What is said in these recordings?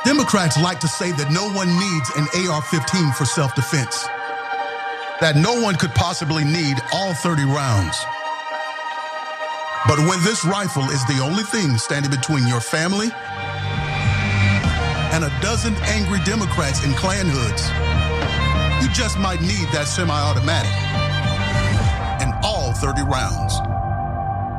Democrats like to say that no one needs an AR-15 for self-defense, that no one could possibly need all 30 rounds. But when this rifle is the only thing standing between your family and a dozen angry Democrats in Klan hoods, you just might need that semi-automatic and all 30 rounds.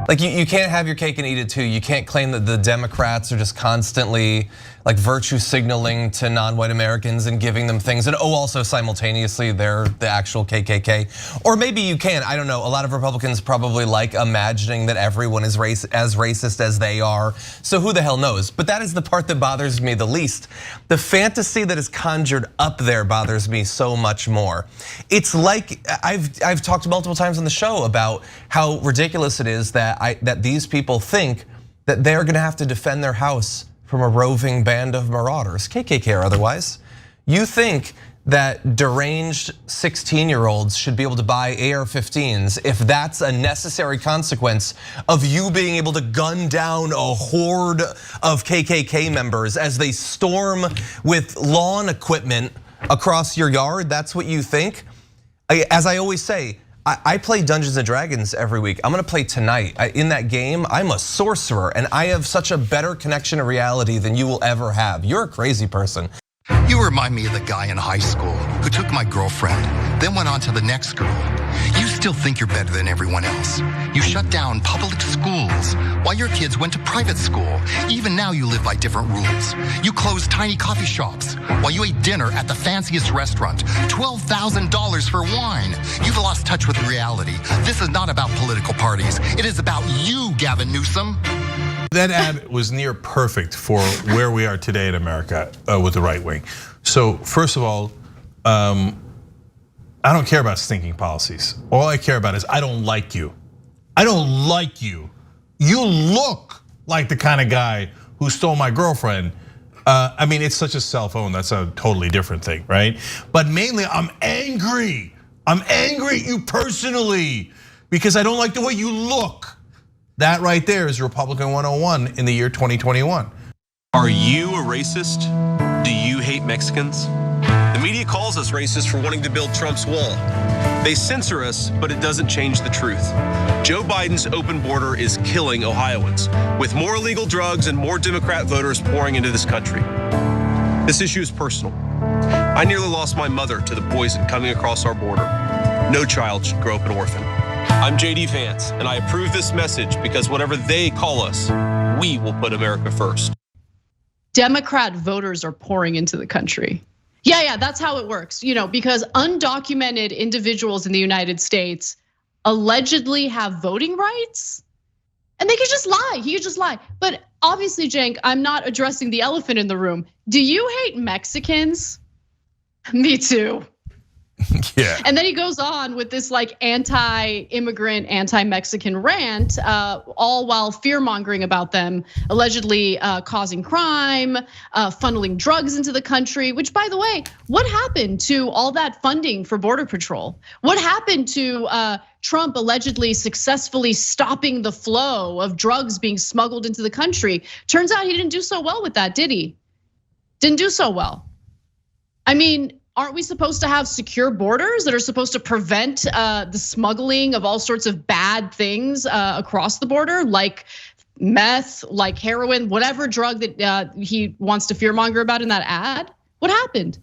Like you can't have your cake and eat it too. You can't claim that the Democrats are just constantly like virtue signaling to non-white Americans and giving them things. And also simultaneously they're the actual KKK. Or maybe you can, I don't know. A lot of Republicans probably like imagining that everyone is as racist as they are. So who the hell knows? But that is the part that bothers me the least. The fantasy that is conjured up there bothers me so much more. It's like, I've talked multiple times on the show about how ridiculous it is that these people think that they're gonna have to defend their house from a roving band of marauders, KKK or otherwise. You think that deranged 16-year-olds should be able to buy AR-15s if that's a necessary consequence of you being able to gun down a horde of KKK members as they storm with lawn equipment across your yard? That's what you think? As I always say, I play Dungeons and Dragons every week. I'm gonna play tonight. In that game, I'm a sorcerer and I have such a better connection to reality than you will ever have. You're a crazy person. You remind me of the guy in high school who took my girlfriend, then went on to the next girl. You still think you're better than everyone else. You shut down public schools while your kids went to private school. Even now you live by different rules. You closed tiny coffee shops while you ate dinner at the fanciest restaurant. $12,000 for wine. You've lost touch with reality. This is not about political parties. It is about you, Gavin Newsom. That ad was near perfect for where we are today in America with the right wing. So first of all, I don't care about stinking policies. All I care about is I don't like you. I don't like you. You look like the kind of guy who stole my girlfriend. I mean, it's such a cell phone, that's a totally different thing, right? But mainly I'm angry. I'm angry at you personally because I don't like the way you look. That right there is Republican 101 in the year 2021. Are you a racist? Do you hate Mexicans? The media calls us racist for wanting to build Trump's wall. They censor us, but it doesn't change the truth. Joe Biden's open border is killing Ohioans, with more illegal drugs and more Democrat voters pouring into this country. This issue is personal. I nearly lost my mother to the poison coming across our border. No child should grow up an orphan. I'm JD Vance, and I approve this message because whatever they call us, we will put America first. Democrat voters are pouring into the country. Yeah, that's how it works. Because undocumented individuals in the United States allegedly have voting rights, and they could just lie. He could just lie. But obviously, Cenk, I'm not addressing the elephant in the room. Do you hate Mexicans? Me too. Yeah. And then he goes on with this like anti-immigrant, anti-Mexican rant, all while fear-mongering about them, allegedly causing crime, funneling drugs into the country, which by the way, what happened to all that funding for Border Patrol? What happened to Trump allegedly successfully stopping the flow of drugs being smuggled into the country? Turns out he didn't do so well with that, did he? Didn't do so well. I mean, aren't we supposed to have secure borders that are supposed to prevent the smuggling of all sorts of bad things across the border, like meth, like heroin, whatever drug that he wants to fearmonger about in that ad? What happened?